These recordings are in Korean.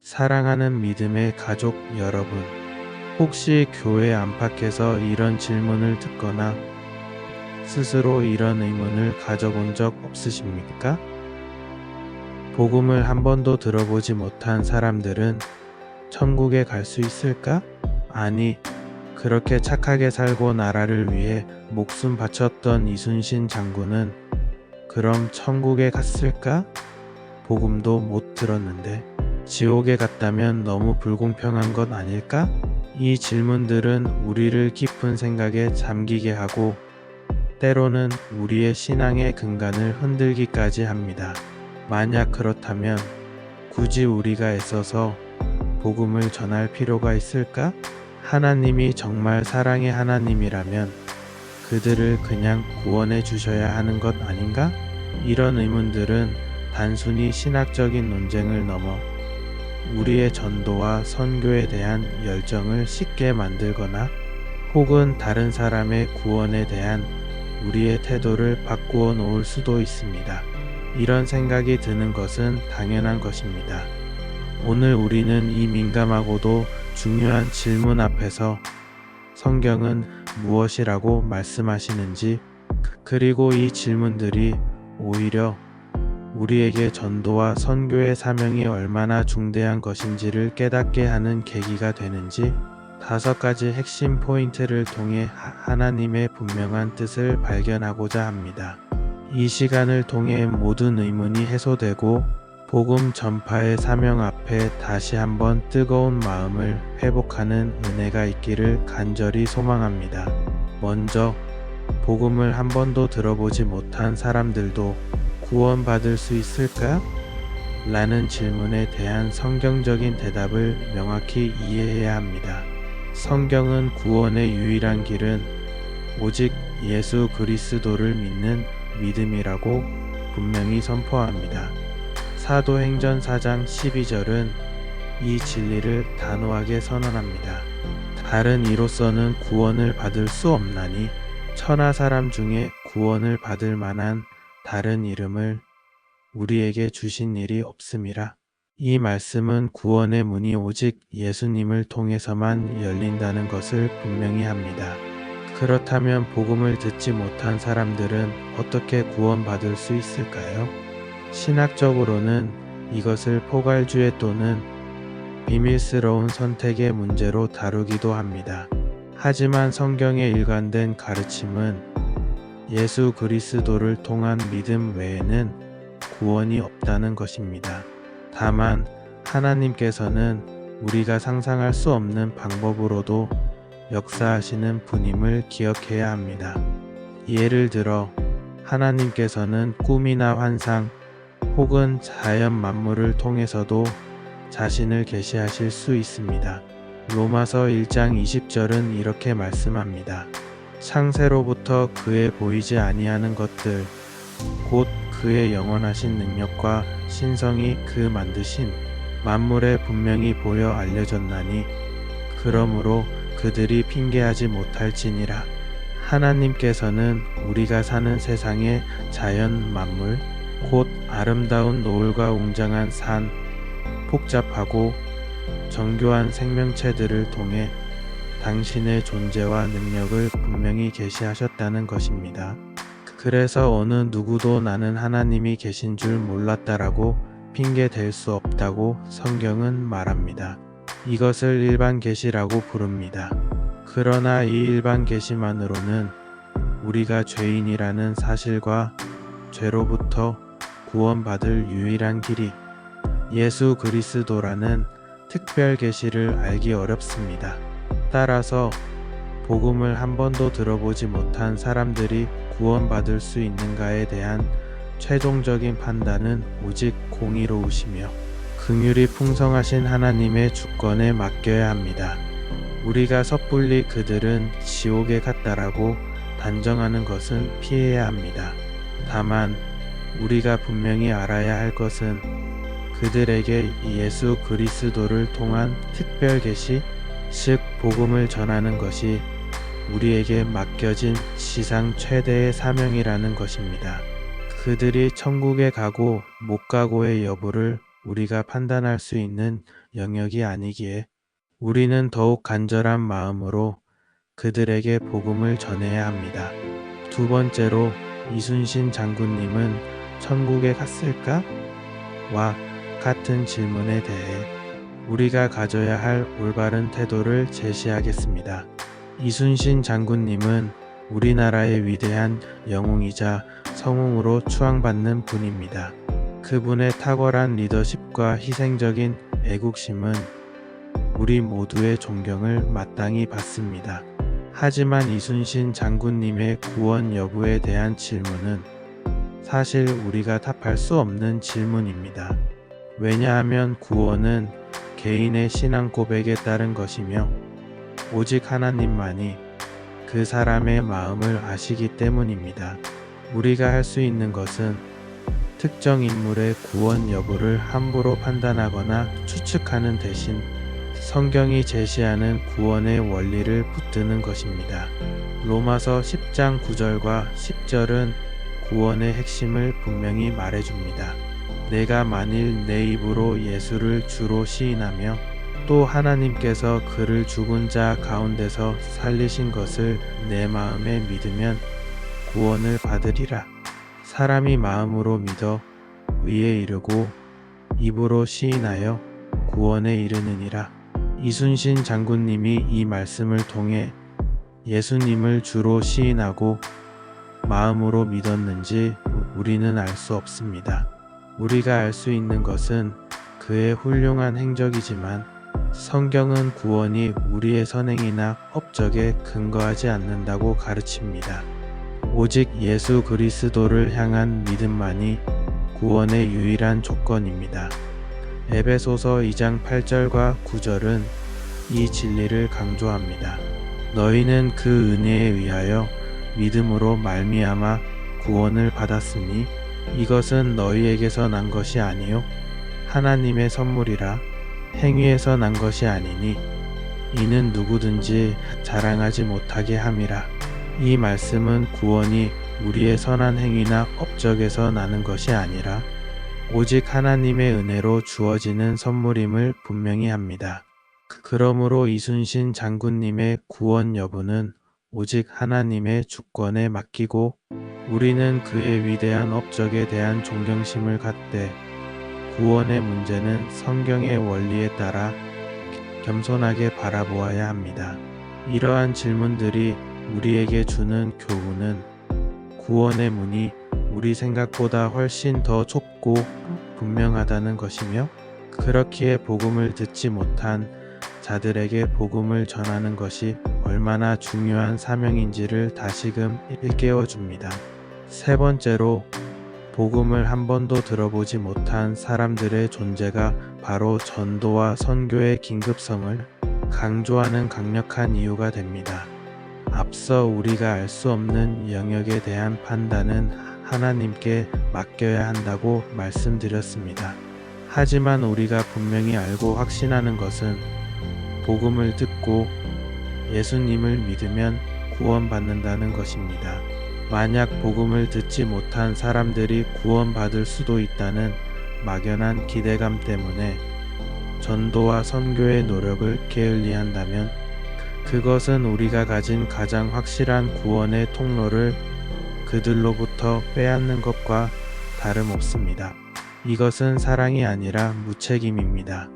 사랑하는 믿음의 가족 여러분, 혹시 교회 안팎에서 이런 질문을 듣거나 스스로 이런 의문을 가져본 적 없으십니까? 복음을 한 번도 들어보지 못한 사람들은 천국에 갈 수 있을까? 아니, 그렇게 착하게 살고 나라를 위해 목숨 바쳤던 이순신 장군은 그럼 천국에 갔을까? 복음도 못 들었는데 지옥에 갔다면 너무 불공평한 것 아닐까? 이 질문들은 우리를 깊은 생각에 잠기게 하고 때로는 우리의 신앙의 근간을 흔들기까지 합니다. 만약 그렇다면 굳이 우리가 애써서 복음을 전할 필요가 있을까? 하나님이 정말 사랑의 하나님이라면 그들을 그냥 구원해 주셔야 하는 것 아닌가? 이런 의문들은 단순히 신학적인 논쟁을 넘어 우리의 전도와 선교에 대한 열정을 식게 만들거나 혹은 다른 사람의 구원에 대한 우리의 태도를 바꾸어 놓을 수도 있습니다. 이런 생각이 드는 것은 당연한 것입니다. 오늘 우리는 이 민감하고도 중요한 질문 앞에서 성경은 무엇이라고 말씀하시는지, 그리고 이 질문들이 오히려 우리에게 전도와 선교의 사명이 얼마나 중대한 것인지를 깨닫게 하는 계기가 되는지 5가지 핵심 포인트를 통해 하나님의 분명한 뜻을 발견하고자 합니다. 이 시간을 통해 모든 의문이 해소되고 복음 전파의 사명 앞에 다시 한번 뜨거운 마음을 회복하는 은혜가 있기를 간절히 소망합니다. 먼저 복음을 한 번도 들어보지 못한 사람들도 구원받을 수 있을까? 라는 질문에 대한 성경적인 대답을 명확히 이해해야 합니다. 성경은 구원의 유일한 길은 오직 예수 그리스도를 믿는 믿음이라고 분명히 선포합니다. 사도행전 4장 12절은 이 진리를 단호하게 선언합니다. 다른 이로서는 구원을 받을 수 없나니 천하 사람 중에 구원을 받을 만한 다른 이름을 우리에게 주신 일이 없음이라. 이 말씀은 구원의 문이 오직 예수님을 통해서만 열린다는 것을 분명히 합니다. 그렇다면 복음을 듣지 못한 사람들은 어떻게 구원받을 수 있을까요? 신학적으로는 이것을 포괄주의 또는 비밀스러운 선택의 문제로 다루기도 합니다. 하지만 성경의 일관된 가르침은 예수 그리스도를 통한 믿음 외에는 구원이 없다는 것입니다. 다만 하나님께서는 우리가 상상할 수 없는 방법으로도 역사하시는 분임을 기억해야 합니다. 예를 들어 하나님께서는 꿈이나 환상 혹은 자연 만물을 통해서도 자신을 계시하실 수 있습니다. 로마서 1장 20절은 이렇게 말씀합니다. 창세로부터 그의 보이지 아니하는 것들 곧 그의 영원하신 능력과 신성이 그 만드신 만물에 분명히 보여 알려졌나니 그러므로 그들이 핑계하지 못할지니라. 하나님께서는 우리가 사는 세상의 자연 만물 곧 아름다운 노을과 웅장한 산, 복잡하고 정교한 생명체들을 통해 당신의 존재와 능력을 분명히 계시하셨다는 것입니다. 그래서 어느 누구도 나는 하나님이 계신 줄 몰랐다라고 핑계 댈 수 없다고 성경은 말합니다. 이것을 일반 계시라고 부릅니다. 그러나 이 일반 계시만으로는 우리가 죄인이라는 사실과 죄로부터 구원받을 유일한 길이 예수 그리스도라는 특별 계시를 알기 어렵습니다. 따라서 복음을 한 번도 들어보지 못한 사람들이 구원받을 수 있는가에 대한 최종적인 판단은 오직 공의로우시며 긍휼이 풍성하신 하나님의 주권에 맡겨야 합니다. 우리가 섣불리 그들은 지옥에 갔다라고 단정하는 것은 피해야 합니다. 다만 우리가 분명히 알아야 할 것은 그들에게 예수 그리스도를 통한 특별 계시, 즉 복음을 전하는 것이 우리에게 맡겨진 지상 최대의 사명이라는 것입니다. 그들이 천국에 가고 못 가고의 여부를 우리가 판단할 수 있는 영역이 아니기에 우리는 더욱 간절한 마음으로 그들에게 복음을 전해야 합니다. 두 번째로 이순신 장군님은 천국에 갔을까? 와 같은 질문에 대해 우리가 가져야 할 올바른 태도를 제시하겠습니다. 이순신 장군님은 우리나라의 위대한 영웅이자 성웅으로 추앙받는 분입니다. 그분의 탁월한 리더십과 희생적인 애국심은 우리 모두의 존경을 마땅히 받습니다. 하지만 이순신 장군님의 구원 여부에 대한 질문은 사실 우리가 답할 수 없는 질문입니다. 왜냐하면 구원은 개인의 신앙 고백에 따른 것이며 오직 하나님만이 그 사람의 마음을 아시기 때문입니다. 우리가 할 수 있는 것은 특정 인물의 구원 여부를 함부로 판단하거나 추측하는 대신 성경이 제시하는 구원의 원리를 붙드는 것입니다. 로마서 10장 9절과 10절은 구원의 핵심을 분명히 말해줍니다. 내가 만일 내 입으로 예수를 주로 시인하며 또 하나님께서 그를 죽은 자 가운데서 살리신 것을 내 마음에 믿으면 구원을 받으리라. 사람이 마음으로 믿어 의에 이르고 입으로 시인하여 구원에 이르느니라. 이순신 장군님이 이 말씀을 통해 예수님을 주로 시인하고 마음으로 믿었는지 우리는 알 수 없습니다. 우리가 알 수 있는 것은 그의 훌륭한 행적이지만 성경은 구원이 우리의 선행이나 업적에 근거하지 않는다고 가르칩니다. 오직 예수 그리스도를 향한 믿음만이 구원의 유일한 조건입니다. 에베소서 2장 8절과 9절은 이 진리를 강조합니다. 너희는 그 은혜에 의하여 믿음으로 말미암아 구원을 받았으니 이것은 너희에게서 난 것이 아니요 하나님의 선물이라. 행위에서 난 것이 아니니 이는 누구든지 자랑하지 못하게 함이라. 이 말씀은 구원이 우리의 선한 행위나 업적에서 나는 것이 아니라 오직 하나님의 은혜로 주어지는 선물임을 분명히 합니다. 그러므로 이순신 장군님의 구원 여부는 오직 하나님의 주권에 맡기고 우리는 그의 위대한 업적에 대한 존경심을 갖되 구원의 문제는 성경의 원리에 따라 겸손하게 바라보아야 합니다. 이러한 질문들이 우리에게 주는 교훈은 구원의 문이 우리 생각보다 훨씬 더 좁고 분명하다는 것이며 그렇기에 복음을 듣지 못한 자들에게 복음을 전하는 것이 얼마나 중요한 사명인지를 다시금 일깨워 줍니다. 세 번째로 복음을 한 번도 들어보지 못한 사람들의 존재가 바로 전도와 선교의 긴급성을 강조하는 강력한 이유가 됩니다. 앞서 우리가 알 수 없는 영역에 대한 판단은 하나님께 맡겨야 한다고 말씀드렸습니다. 하지만 우리가 분명히 알고 확신하는 것은 복음을 듣고 예수님을 믿으면 구원받는다는 것입니다. 만약 복음을 듣지 못한 사람들이 구원받을 수도 있다는 막연한 기대감 때문에 전도와 선교의 노력을 게을리한다면 그것은 우리가 가진 가장 확실한 구원의 통로를 그들로부터 빼앗는 것과 다름없습니다. 이것은 사랑이 아니라 무책임입니다.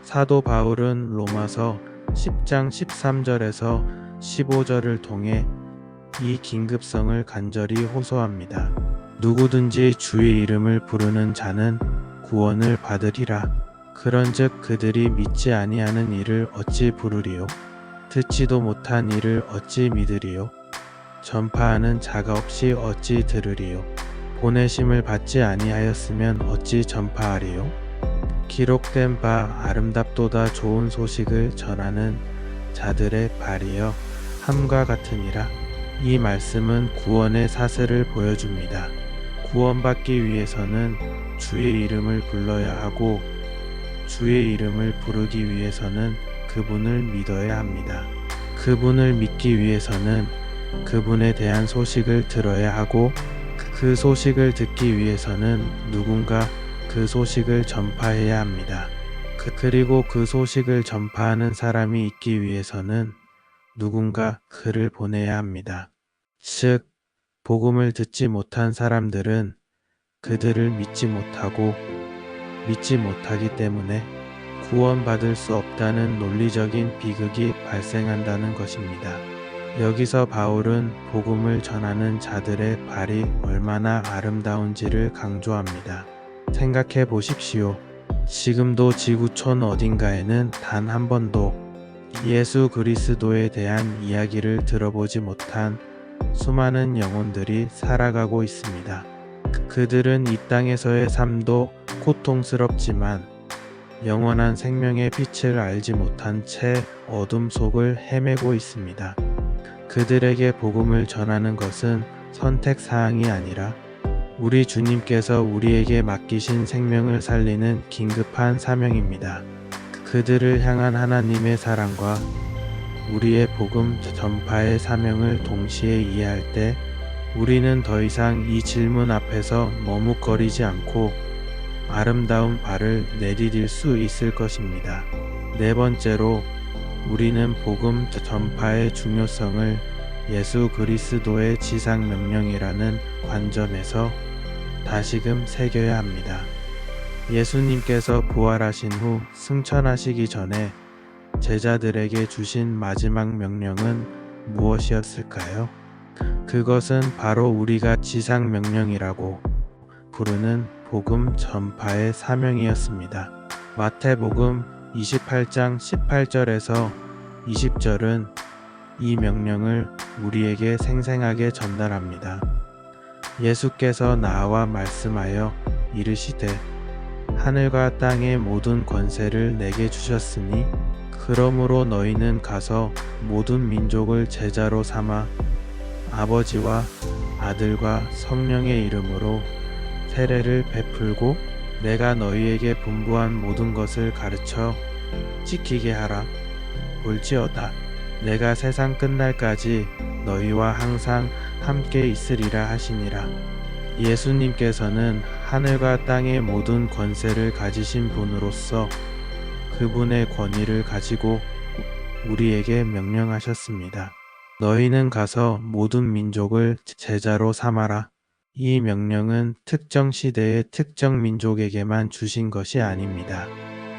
사도 바울은 로마서 10장 13절에서 15절을 통해 이 긴급성을 간절히 호소합니다. 누구든지 주의 이름을 부르는 자는 구원을 받으리라. 그런즉 그들이 믿지 아니하는 이를 어찌 부르리요? 듣지도 못한 이를 어찌 믿으리요? 전파하는 자가 없이 어찌 들으리요? 보내심을 받지 아니하였으면 어찌 전파하리요? 기록된 바 아름답도다 좋은 소식을 전하는 자들의 발이여 함과 같으니라. 이 말씀은 구원의 사슬을 보여줍니다. 구원받기 위해서는 주의 이름을 불러야 하고 주의 이름을 부르기 위해서는 그분을 믿어야 합니다. 그분을 믿기 위해서는 그분에 대한 소식을 들어야 하고 그 소식을 듣기 위해서는 누군가 그 소식을 전파해야 합니다. 그리고 그 소식을 전파하는 사람이 있기 위해서는 누군가 그를 보내야 합니다. 즉, 복음을 듣지 못한 사람들은 그들을 믿지 못하고 믿지 못하기 때문에 구원받을 수 없다는 논리적인 비극이 발생한다는 것입니다. 여기서 바울은 복음을 전하는 자들의 발이 얼마나 아름다운지를 강조합니다. 생각해 보십시오. 지금도 지구촌 어딘가에는 단 한 번도 예수 그리스도에 대한 이야기를 들어보지 못한 수많은 영혼들이 살아가고 있습니다. 그들은 이 땅에서의 삶도 고통스럽지만 영원한 생명의 빛을 알지 못한 채 어둠 속을 헤매고 있습니다. 그들에게 복음을 전하는 것은 선택사항이 아니라 우리 주님께서 우리에게 맡기신 생명을 살리는 긴급한 사명입니다. 그들을 향한 하나님의 사랑과 우리의 복음 전파의 사명을 동시에 이해할 때 우리는 더 이상 이 질문 앞에서 머뭇거리지 않고 아름다운 발을 내디딜 수 있을 것입니다. 네 번째로 우리는 복음 전파의 중요성을 예수 그리스도의 지상 명령이라는 관점에서 다시금 새겨야 합니다. 예수님께서 부활하신 후 승천하시기 전에 제자들에게 주신 마지막 명령은 무엇이었을까요? 그것은 바로 우리가 지상 명령이라고 부르는 복음 전파의 사명이었습니다. 마태복음 28장 18절에서 20절은 이 명령을 우리에게 생생하게 전달합니다. 예수께서 나와 말씀하여 이르시되 하늘과 땅의 모든 권세를 내게 주셨으니 그러므로 너희는 가서 모든 민족을 제자로 삼아 아버지와 아들과 성령의 이름으로 세례를 베풀고 내가 너희에게 분부한 모든 것을 가르쳐 지키게 하라. 볼지어다 내가 세상 끝날까지 너희와 항상 함께 있으리라 하시니라. 예수님께서는 하늘과 땅의 모든 권세를 가지신 분으로서 그분의 권위를 가지고 우리에게 명령하셨습니다. 너희는 가서 모든 민족을 제자로 삼아라. 이 명령은 특정 시대의 특정 민족에게만 주신 것이 아닙니다.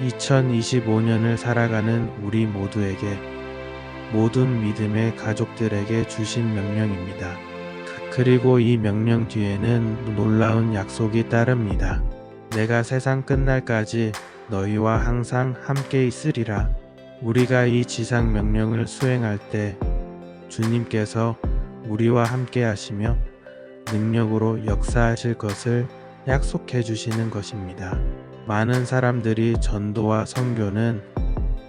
2025년을 살아가는 우리 모두에게, 모든 믿음의 가족들에게 주신 명령입니다. 그리고 이 명령 뒤에는 놀라운 약속이 따릅니다. 내가 세상 끝날까지 너희와 항상 함께 있으리라. 우리가 이 지상 명령을 수행할 때 주님께서 우리와 함께 하시며 능력으로 역사하실 것을 약속해 주시는 것입니다. 많은 사람들이 전도와 선교는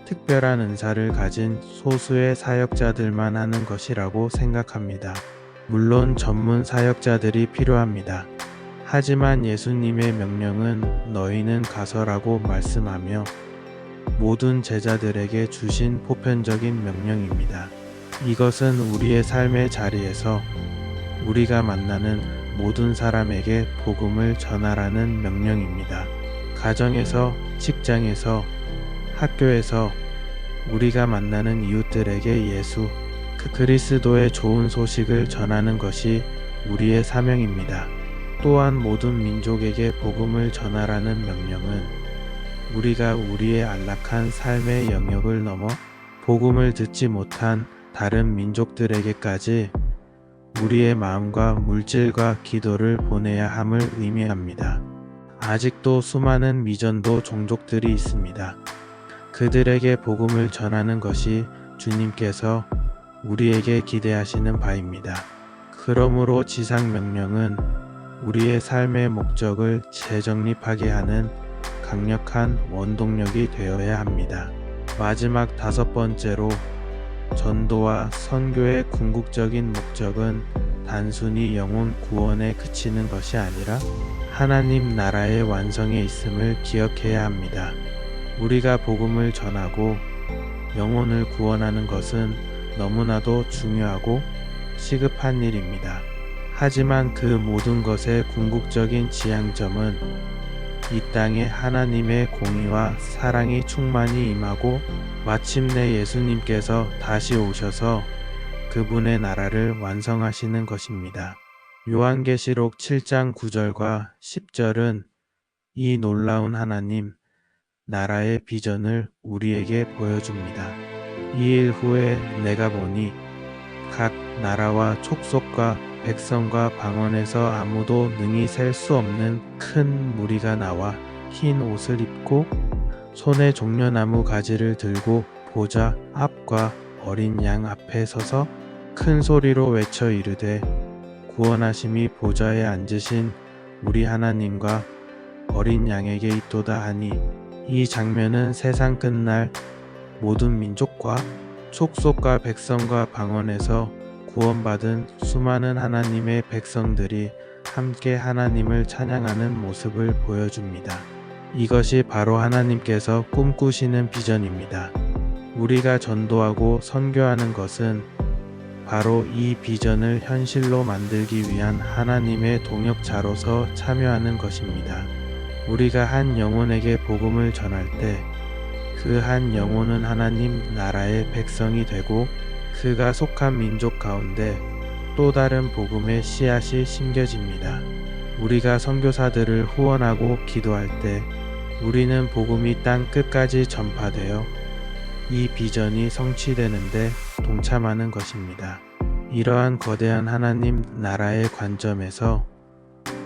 특별한 은사를 가진 소수의 사역자들만 하는 것이라고 생각합니다. 물론 전문 사역자들이 필요합니다. 하지만 예수님의 명령은 너희는 가서라고 말씀하며 모든 제자들에게 주신 보편적인 명령입니다. 이것은 우리의 삶의 자리에서 우리가 만나는 모든 사람에게 복음을 전하라는 명령입니다. 가정에서, 직장에서, 학교에서 우리가 만나는 이웃들에게 예수 그리스도의 좋은 소식을 전하는 것이 우리의 사명입니다. 또한 모든 민족에게 복음을 전하라는 명령은 우리가 우리의 안락한 삶의 영역을 넘어 복음을 듣지 못한 다른 민족들에게까지 우리의 마음과 물질과 기도를 보내야 함을 의미합니다. 아직도 수많은 미전도 종족들이 있습니다. 그들에게 복음을 전하는 것이 주님께서 우리에게 기대하시는 바입니다. 그러므로 지상 명령은 우리의 삶의 목적을 재정립하게 하는 강력한 원동력이 되어야 합니다. 마지막 다섯 번째로 전도와 선교의 궁극적인 목적은 단순히 영혼 구원에 그치는 것이 아니라 하나님 나라의 완성에 있음을 기억해야 합니다. 우리가 복음을 전하고 영혼을 구원하는 것은 너무나도 중요하고 시급한 일입니다. 하지만 그 모든 것의 궁극적인 지향점은 이 땅에 하나님의 공의와 사랑이 충만히 임하고 마침내 예수님께서 다시 오셔서 그분의 나라를 완성하시는 것입니다. 요한계시록 7장 9절과 10절은 이 놀라운 하나님 나라의 비전을 우리에게 보여줍니다. 2일 후에 내가 보니 각 나라와 족속과 백성과 방언에서 아무도 능히 셀 수 없는 큰 무리가 나와 흰 옷을 입고 손에 종려나무 가지를 들고 보좌 앞과 어린 양 앞에 서서 큰 소리로 외쳐 이르되 구원하심이 보좌에 앉으신 우리 하나님과 어린 양에게 있도다 하니, 이 장면은 세상 끝날 모든 민족과 족속과 백성과 방언에서 구원받은 수많은 하나님의 백성들이 함께 하나님을 찬양하는 모습을 보여줍니다. 이것이 바로 하나님께서 꿈꾸시는 비전입니다. 우리가 전도하고 선교하는 것은 바로 이 비전을 현실로 만들기 위한 하나님의 동역자로서 참여하는 것입니다. 우리가 한 영혼에게 복음을 전할 때 그 한 영혼은 하나님 나라의 백성이 되고 그가 속한 민족 가운데 또 다른 복음의 씨앗이 심겨집니다. 우리가 선교사들을 후원하고 기도할 때 우리는 복음이 땅 끝까지 전파되어 이 비전이 성취되는데 동참하는 것입니다. 이러한 거대한 하나님 나라의 관점에서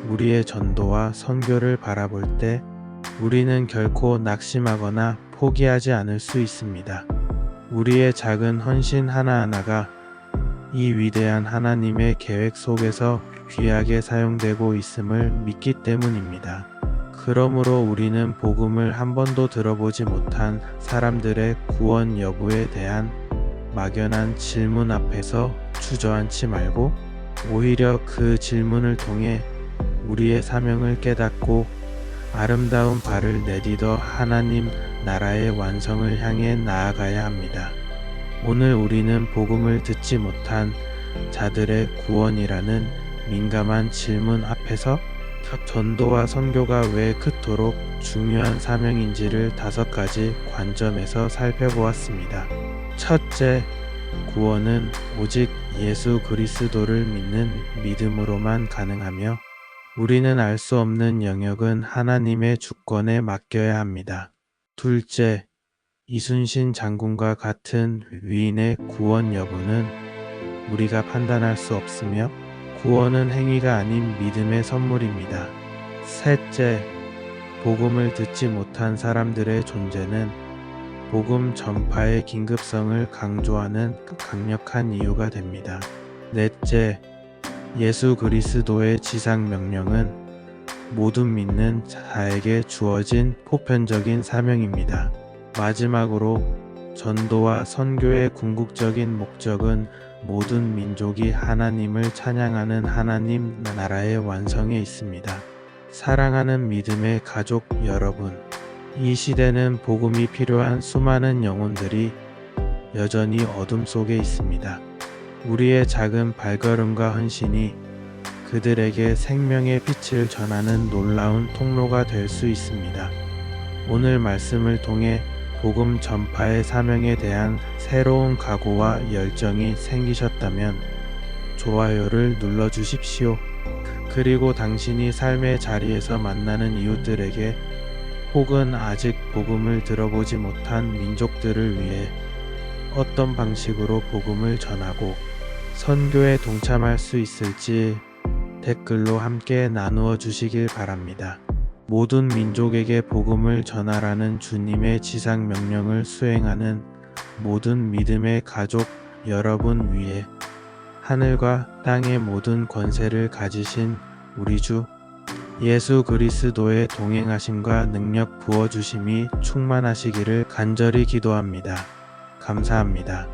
우리의 전도와 선교를 바라볼 때 우리는 결코 낙심하거나 포기하지 않을 수 있습니다. 우리의 작은 헌신 하나하나가 이 위대한 하나님의 계획 속에서 귀하게 사용되고 있음을 믿기 때문입니다. 그러므로 우리는 복음을 한 번도 들어보지 못한 사람들의 구원 여부에 대한 막연한 질문 앞에서 주저앉지 말고 오히려 그 질문을 통해 우리의 사명을 깨닫고 아름다운 발을 내딛어 하나님 나라의 완성을 향해 나아가야 합니다. 오늘 우리는 복음을 듣지 못한 자들의 구원이라는 민감한 질문 앞에서 전도와 선교가 왜 그토록 중요한 사명인지를 5가지 관점에서 살펴보았습니다. 첫째, 구원은 오직 예수 그리스도를 믿는 믿음으로만 가능하며 우리는 알 수 없는 영역은 하나님의 주권에 맡겨야 합니다. 둘째, 이순신 장군과 같은 위인의 구원 여부는 우리가 판단할 수 없으며 구원은 행위가 아닌 믿음의 선물입니다. 셋째, 복음을 듣지 못한 사람들의 존재는 복음 전파의 긴급성을 강조하는 강력한 이유가 됩니다. 넷째, 예수 그리스도의 지상 명령은 모든 믿는 자에게 주어진 보편적인 사명입니다. 마지막으로 전도와 선교의 궁극적인 목적은 모든 민족이 하나님을 찬양하는 하나님 나라의 완성에 있습니다. 사랑하는 믿음의 가족 여러분, 이 시대는 복음이 필요한 수많은 영혼들이 여전히 어둠 속에 있습니다. 우리의 작은 발걸음과 헌신이 그들에게 생명의 빛을 전하는 놀라운 통로가 될 수 있습니다. 오늘 말씀을 통해 복음 전파의 사명에 대한 새로운 각오와 열정이 생기셨다면 좋아요를 눌러주십시오. 그리고 당신이 삶의 자리에서 만나는 이웃들에게 혹은 아직 복음을 들어보지 못한 민족들을 위해 어떤 방식으로 복음을 전하고 선교에 동참할 수 있을지 댓글로 함께 나누어 주시길 바랍니다. 모든 민족에게 복음을 전하라는 주님의 지상 명령을 수행하는 모든 믿음의 가족 여러분 위에 하늘과 땅의 모든 권세를 가지신 우리 주 예수 그리스도의 동행하심과 능력 부어주심이 충만하시기를 간절히 기도합니다. 감사합니다.